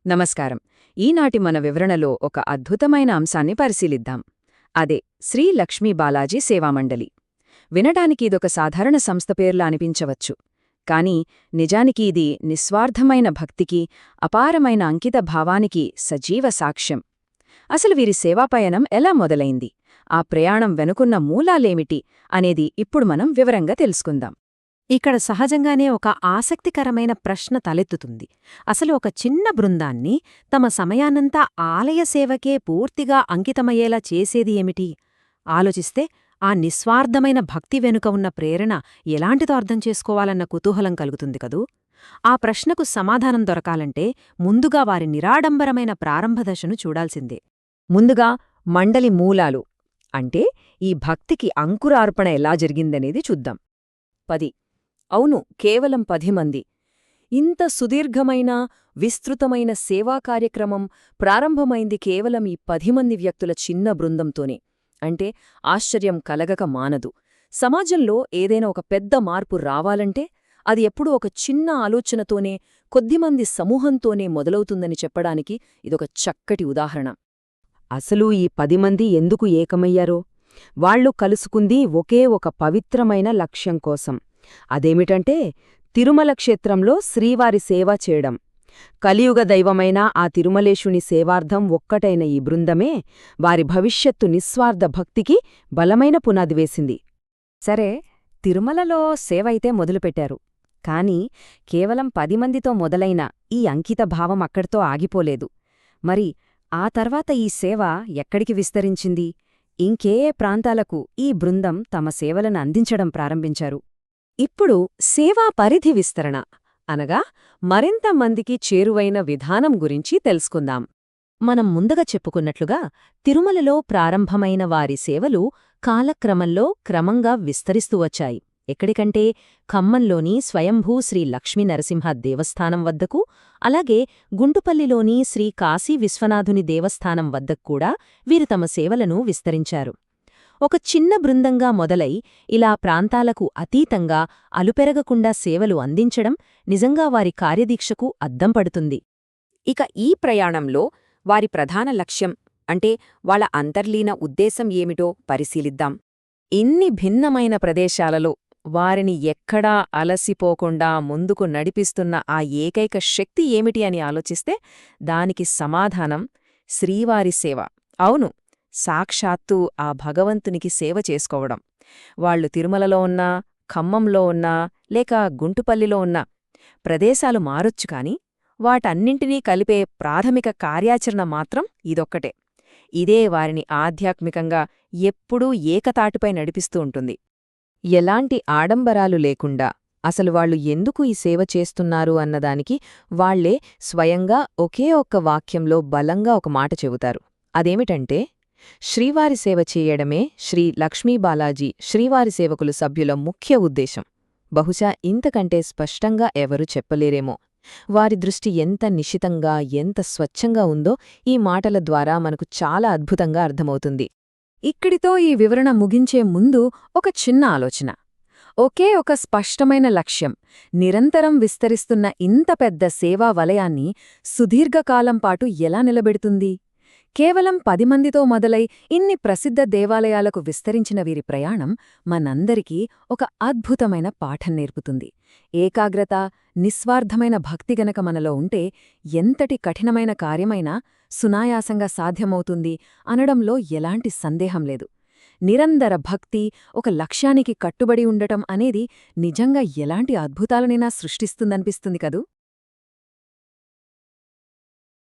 నమస్కారం. ఈనాటి మన వివరణలో ఒక అద్భుతమైన అంశాన్ని పరిశీలిద్దాం. అదే శ్రీ లక్ష్మీ బాలాజీ సేవామండలి. వినటానికి ఇదొక సాధారణ సంస్థ పేర్లా అనిపించవచ్చు. కాని నిజానికి ఇది నిస్వార్థమైన భక్తికి, అపారమైన అంకిత భావానికి సజీవ సాక్ష్యం. అసలు వీరి సేవాపయనం ఎలా మొదలైంది, ఆ ప్రయాణం వెనుకున్న మూలాలేమిటి అనేది ఇప్పుడు మనం వివరంగా తెలుసుకుందాం. ఇక్కడ సహజంగానే ఒక ఆసక్తికరమైన ప్రశ్న తలెత్తుతుంది. అసలు ఒక చిన్న బృందాన్ని తమ సమయాన్నంతా ఆలయ సేవకే పూర్తిగా అంకితమయ్యేలా చేసేది ఏమిటి? ఆలోచిస్తే ఆ నిస్వార్థమైన భక్తి వెనుక ఉన్న ప్రేరణ ఎలాంటిదో అర్థం చేసుకోవాలన్న కుతూహలం కలుగుతుంది కదూ. ఆ ప్రశ్నకు సమాధానం దొరకాలంటే ముందుగా వారి నిరాడంబరమైన ప్రారంభదశను చూడాల్సిందే. ముందుగా మండలి మూలాలు అంటే ఈ భక్తికి అంకురార్పణ ఎలా జరిగిందనేది చూద్దాం. 10 అవును, కేవలం 10 మంది. ఇంత సుదీర్ఘమైన, విస్తృతమైన సేవా కార్యక్రమం ప్రారంభమైంది కేవలం ఈ 10 మంది వ్యక్తుల చిన్న బృందంతోనే అంటే ఆశ్చర్యం కలగక మానదు. సమాజంలో ఏదైనా ఒక పెద్ద మార్పు రావాలంటే అది ఎప్పుడూ ఒక చిన్న ఆలోచనతోనే, కొద్దిమంది సమూహంతోనే మొదలవుతుందని చెప్పడానికి ఇదొక చక్కటి ఉదాహరణ. అసలు ఈ 10 మంది ఎందుకు ఏకమయ్యారో? వాళ్లు కలుసుకుంది ఒకే ఒక పవిత్రమైన లక్ష్యం కోసం. అదేమిటంటే తిరుమల క్షేత్రంలో శ్రీవారి సేవ చేయడం. కలియుగ దైవమైన ఆ తిరుమలేశుని సేవార్థం ఒక్కటైన ఈ బృందమే వారి భవిష్యత్తు నిస్వార్థ భక్తికి బలమైన పునాది వేసింది. సరే, తిరుమలలో సేవైతే మొదలుపెట్టారు. కాని కేవలం 10 మందితో మొదలైన ఈ అంకిత భావం అక్కడితో ఆగిపోలేదు. మరి ఆ తర్వాత ఈ సేవ ఎక్కడికి విస్తరించింది? ఇంకే ప్రాంతాలకు ఈ బృందం తమ సేవలను అందించడం ప్రారంభించారు? ఇప్పుడు సేవా పరిధి విస్తరణ అనగా మరింత మందికి చేరువైన విధానం గురించి తెలుసుకుందాం. మనం ముందుగా చెప్పుకున్నట్లుగా తిరుమలలో ప్రారంభమైన వారి సేవలు కాలక్రమంలో క్రమంగా విస్తరిస్తూ వచ్చాయి. ఎక్కడికంటే ఖమ్మంలోని స్వయంభూ శ్రీ లక్ష్మీనరసింహ దేవస్థానం వద్దకు, అలాగే గుంటుపల్లిలోని శ్రీ కాశీ విశ్వనాథుని దేవస్థానం వద్దక్కూడా వీరు తమ సేవలను విస్తరించారు. ఒక చిన్న బృందంగా మొదలై ఇలా ప్రాంతాలకు అతీతంగా అలుపెరగకుండా సేవలు అందించడం నిజంగా వారి కార్యదీక్షకు అద్దం పడుతుంది. ఇక ఈ ప్రయాణంలో వారి ప్రధాన లక్ష్యం అంటే వాళ్ళ అంతర్లీన ఉద్దేశం ఏమిటో పరిశీలిద్దాం. ఇన్ని భిన్నమైన ప్రదేశాలలో వారిని ఎక్కడా అలసిపోకుండా ముందుకు నడిపిస్తున్న ఆ ఏకైక శక్తి ఏమిటి అని ఆలోచిస్తే దానికి సమాధానం శ్రీవారి సేవ. అవును, సాక్షాత్తు ఆ భగవంతునికి సేవ చేసుకోవడం. వాళ్లు తిరుమలలో ఉన్నా, ఖమ్మంలో ఉన్నా, లేక గుంటుపల్లిలో ఉన్నా ప్రదేశాలు మారొచ్చు కాని వాటన్నింటినీ కలిపే ప్రాథమిక కార్యాచరణ మాత్రం ఇదొక్కటే. ఇదే వారిని ఆధ్యాత్మికంగా ఎప్పుడూ ఏకతాటిపై నడిపిస్తూ ఉంటుంది. ఎలాంటి ఆడంబరాలు లేకుండా అసలు వాళ్లు ఎందుకు ఈ సేవ చేస్తున్నారు అన్నదానికి వాళ్లే స్వయంగా ఒకే ఒక్క వాక్యంలో బలంగా ఒక మాట చెబుతారు. అదేమిటంటే, శ్రీవారి సేవ చేయడమే శ్రీ లక్ష్మీబాలాజీ శ్రీవారి సేవకులు సభ్యుల ముఖ్య ఉద్దేశం. బహుశా ఇంతకంటే స్పష్టంగా ఎవరూ చెప్పలేరేమో. వారి దృష్టి ఎంత నిశితంగా, ఎంత స్వచ్ఛంగా ఉందో ఈ మాటల ద్వారా మనకు చాలా అద్భుతంగా అర్థమవుతుంది. ఇక్కడితో ఈ వివరణ ముగించే ముందు ఒక చిన్న ఆలోచన. ఒకే ఒక స్పష్టమైన లక్ష్యం నిరంతరం విస్తరిస్తున్న ఇంత పెద్ద సేవా వలయాన్ని సుదీర్ఘకాలం పాటు ఎలా నిలబెడుతుంది? కేవలం 10 మందితో మొదలై ఇన్ని ప్రసిద్ధ దేవాలయాలకు విస్తరించిన వీరి ప్రయాణం మనందరికీ ఒక అద్భుతమైన పాఠం నేర్పుతుంది. ఏకాగ్రత, నిస్వార్థమైన భక్తి గనక మనలో ఉంటే ఎంతటి కఠినమైన కార్యమైనా సునాయాసంగా సాధ్యమవుతుంది అనడంలో ఎలాంటి సందేహం లేదు. నిరంతర భక్తి, ఒక లక్ష్యానికి కట్టుబడి ఉండటం అనేది నిజంగా ఎలాంటి అద్భుతాలనైనా సృష్టిస్తుందనిపిస్తుంది కదూ.